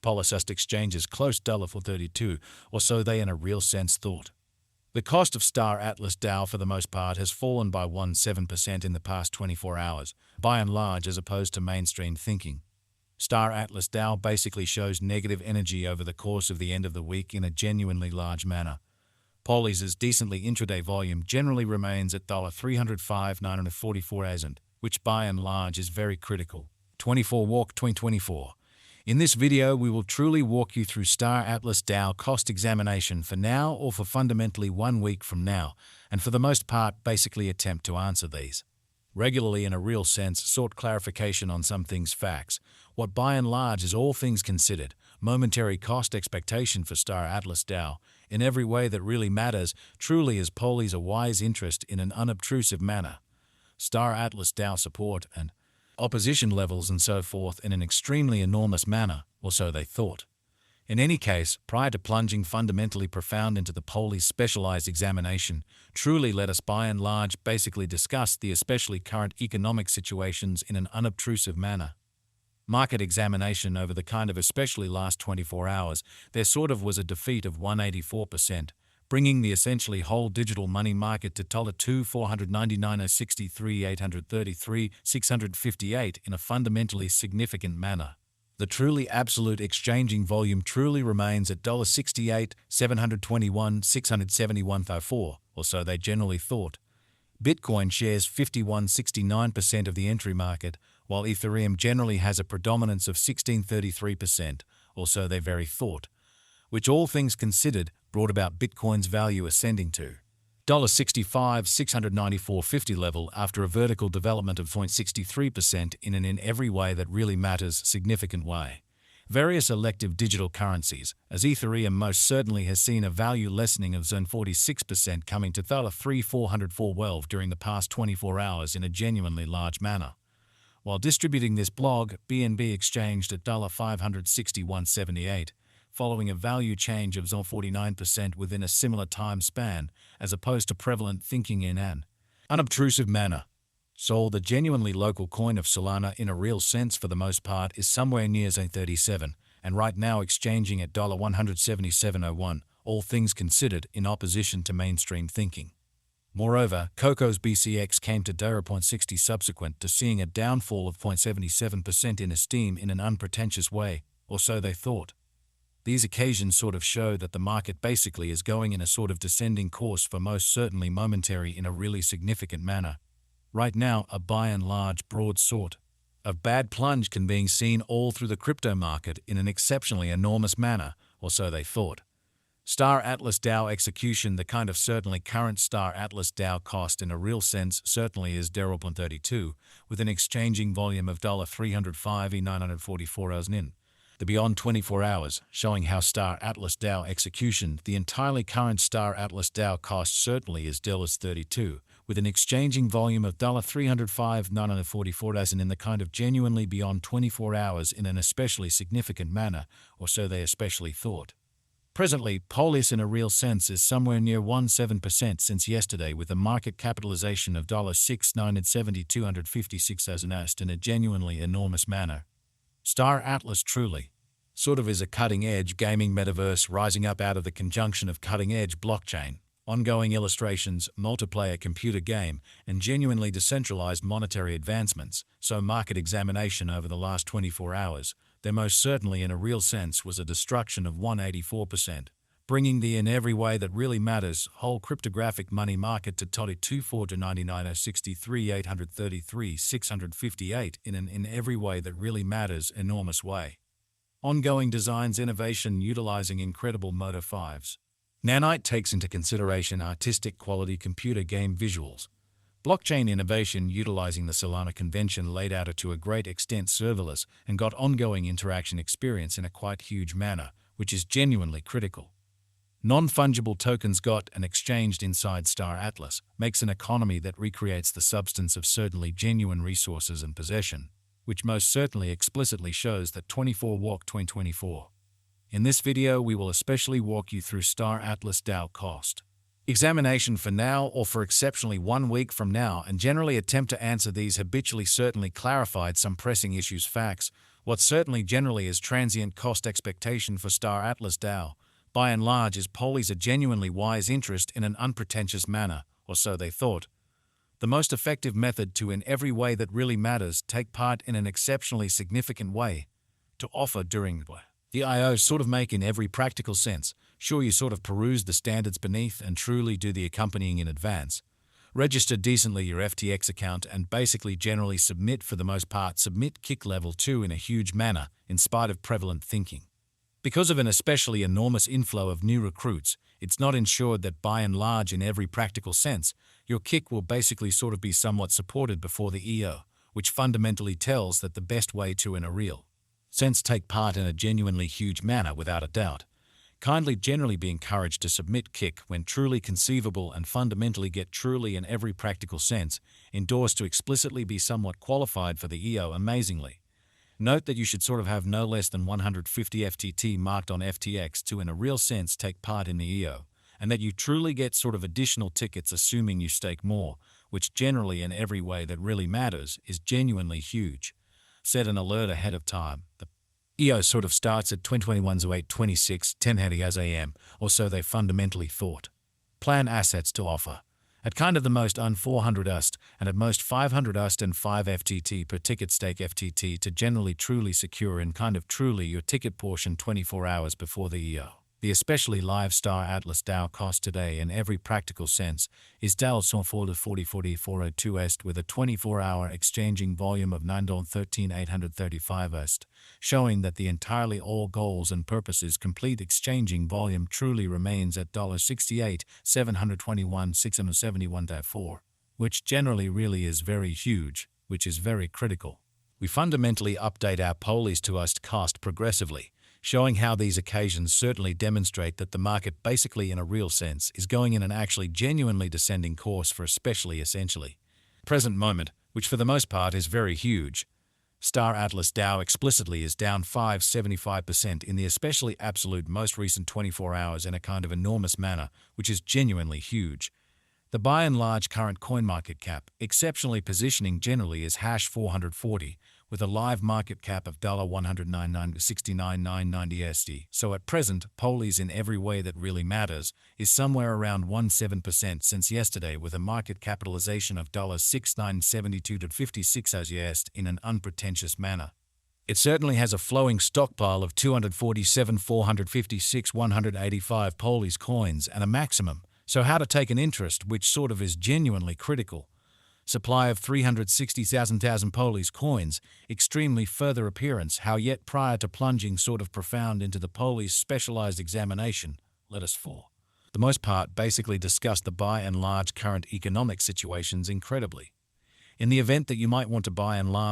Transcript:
Polycyst exchanges close $4.32, or so they in a real sense thought. The cost of Star Atlas DAO for the most part has fallen by 17% in the past 24 hours, by and large as opposed to mainstream thinking. Star Atlas DAO basically shows negative energy over the course of the end of the week in a genuinely large manner. Polys's decently intraday volume generally remains at $305,944, which by and large is very critical. 24 Walk 2024. In this video, we will truly walk you through Star Atlas DAO cost examination for now or for fundamentally 1 week from now, and for the most part basically attempt to answer these. Regularly in a real sense sought clarification on some things facts, what by and large is all things considered, momentary cost expectation for Star Atlas DAO, in every way that really matters, truly is Polys a wise interest in an unobtrusive manner. Star Atlas DAO support and opposition levels and so forth in an extremely enormous manner, or so they thought. In any case, prior to plunging fundamentally profound into the Polys specialized examination, truly let us by and large basically discuss the especially current economic situations in an unobtrusive manner. Market examination over the kind of especially last 24 hours, there sort of was a defeat of 184%, bringing the essentially whole digital money market to $499,063,833,658 in a fundamentally significant manner. The truly absolute exchanging volume truly remains at $68,721,671.04, or so they generally thought. Bitcoin shares 51.69% of the entry market, while Ethereum generally has a predominance of 16.33%, or so they very thought, which all things considered brought about Bitcoin's value ascending to $65,694.50 level after a vertical development of 0.63% in an in every way that really matters significant way. Various elective digital currencies, as Ethereum most certainly has seen a value lessening of zone 46% coming to $3,404.12 during the past 24 hours in a genuinely large manner. While distributing this blog, BNB exchanged at $561.78, following a value change of 49% within a similar time span, as opposed to prevalent thinking in an unobtrusive manner. So the genuinely local coin of Solana in a real sense for the most part is somewhere near zone 37, and right now exchanging at $177.01, all things considered in opposition to mainstream thinking. Moreover, Coco's BCX came to $0.60 subsequent to seeing a downfall of 0.77% in esteem in an unpretentious way, or so they thought. These occasions sort of show that the market basically is going in a sort of descending course for most certainly momentary in a really significant manner. Right now, a by and large broad sort of bad plunge can be seen all through the crypto market in an exceptionally enormous manner, or so they thought. Star Atlas DAO execution, the kind of certainly current Star Atlas DAO cost in a real sense certainly is $0.32, with an exchanging volume of $305,944 in. The beyond 24 hours, showing how Star Atlas DAO execution, the entirely current Star Atlas DAO cost certainly is $32, with an exchanging volume of $305,944 in the kind of genuinely beyond 24 hours in an especially significant manner, or so they especially thought. Presently, Polys in a real sense is somewhere near 17% since yesterday with a market capitalization of $6,972,256 in a genuinely enormous manner. Star Atlas truly sort of is a cutting-edge gaming metaverse rising up out of the conjunction of cutting-edge blockchain, ongoing illustrations, multiplayer computer game, and genuinely decentralized monetary advancements, so market examination over the last 24 hours, there most certainly in a real sense was a destruction of 184%, bringing the in every way that really matters whole cryptographic money market to $99,063,833,658 in an in every way that really matters enormous way. Ongoing designs innovation utilizing incredible Moto 5s. Nanite takes into consideration artistic quality computer game visuals. Blockchain innovation utilizing the Solana convention laid out to a great extent serverless and got ongoing interaction experience in a quite huge manner, which is genuinely critical. Non-fungible tokens got and exchanged inside Star Atlas makes an economy that recreates the substance of certainly genuine resources and possession, which most certainly explicitly shows that 24 Walk 2024. In this video, we will especially walk you through Star Atlas DAO cost examination for now or for exceptionally 1 week from now and generally attempt to answer these habitually certainly clarified some pressing issues facts, What certainly generally is transient cost expectation for Star Atlas DAO, by and large, is Poli's a genuinely wise interest in an unpretentious manner, or so they thought. The most effective method to, in every way that really matters, take part in an exceptionally significant way, to offer during the I.O. sort of make in every practical sense. Sure, you sort of peruse the standards beneath and truly do the accompanying in advance. Register decently your FTX account and basically generally submit, for the most part, submit kick level 2 in a huge manner, in spite of prevalent thinking. Because of an especially enormous inflow of new recruits, it's not ensured that by and large, in every practical sense, your kick will basically sort of be somewhat supported before the EO, which fundamentally tells that the best way to, in a real sense, take part in a genuinely huge manner without a doubt. Kindly generally be encouraged to submit kick when truly conceivable and fundamentally get truly, in every practical sense, endorsed to explicitly be somewhat qualified for the EO amazingly. Note that you should sort of have no less than 150 FTT marked on FTX to, in a real sense, take part in the EO, and that you truly get sort of additional tickets assuming you stake more, which generally, in every way that really matters, is genuinely huge. Set an alert ahead of time. The EO sort of starts at 21:08:26, 10:00 AM, or so they fundamentally thought. Plan assets to offer. At kind of the most 400 UST and at most 500 UST and 5 FTT per ticket, stake FTT to generally truly secure in kind of truly your ticket portion 24 hours before the EO. The especially live Star Atlas DAO cost today, in every practical sense, is DAO 40 est with a 24-hour exchanging volume of 913,835 est, showing that the entirely all goals and purposes complete exchanging volume truly remains at $68,721,671.4, which generally really is very huge, which is very critical. We fundamentally update our polies to UST cost progressively, showing how these occasions certainly demonstrate that the market basically, in a real sense, is going in an actually genuinely descending course for especially essentially present moment, which for the most part is very huge. Star Atlas DAO explicitly is down 575% in the especially absolute most recent 24 hours in a kind of enormous manner, which is genuinely huge. The by and large current coin market cap, exceptionally positioning generally, is hash 440, with a live market cap of $109,969,990 ST. So at present, Poli's, in every way that really matters, is somewhere around 17% since yesterday, with a market capitalization of $6,972.56 ST in an unpretentious manner. It certainly has a flowing stockpile of 247,456,185 Poli's coins and a maximum. So how to take an interest, which sort of is genuinely critical. Supply of 360,000 Poli's coins, extremely further appearance, how yet prior to plunging sort of profound into the Poli's specialized examination, let us for the most part basically discuss the by and large current economic situations incredibly. In the event that you might want to by and large